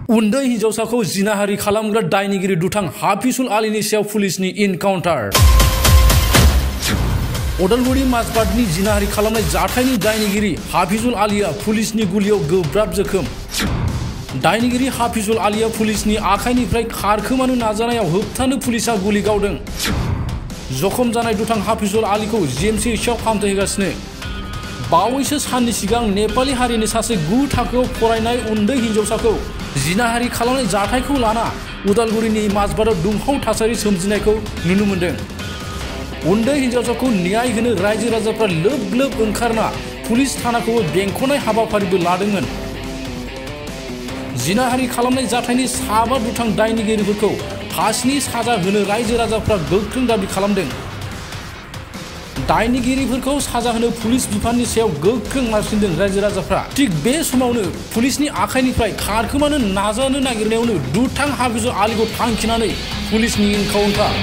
उन्दै हिन्जावसाखौ जिनाहारि खालामग्रा दायनिगिरि दुथां हाफिजुल आलीनि सायाव पुलिसनि इनकाउन्टार। उदालगुरि माजबाटनि जिनाहारि खालामनाय जाथायनि दायनिगिरि हाफिजुल आलीया पुलिसनि गुलियाव गोब्राब जोखोम। दायनिगिरि हाफिजुल आलीया पुलिसनि आखाइनिफ्राय खारखोमानो नाजानायाव होबथानो पुलिसा गुलि गावदों। जखम जानाय दुथां हाफिजुल आलीखौ जीएमसी एइचआव फाहामथाय होगासिनो। बावैसो साननि सिगां नेपाली हारिनि सासे 9 थाखोआव फरायनाय उन्दै हिन्जावसाखौ जिनाहारि खालामनाय जाथायखौ लाना उदालगुरिनि माजबाटआव दुंहाव थासारि सोमजिनायखौ नुनो मोन्दों। उन्दै हिन्जावसाखौ न्याय होनो रायजो राजाफ्रा लोब लोब ओंखारना पुलिस थानाखौबो बेंखननाय हाबाफारिबो लादोंमोन। जिनाहारि खालामनाय जाथायनि 7 दुथां दायनिगिरिफोरखौ फासिनि साजा होनो रायजो राजाफ्रा गोख्रों दाबि खालामदों। दायनिगिरिफोरखौ साजा होनो पुलिस बिफाननि सायाव गोख्रों नारसिनदों रायजो राजाफ्रा। थिग बे समावनो पुलिसनि आखाइनिफ्राय खारखोमानो नाजानो नागिरनायावनो दुथां हाफिजुल आलीखौ थांखिनानै पुलिसनि इनकाउन्टार।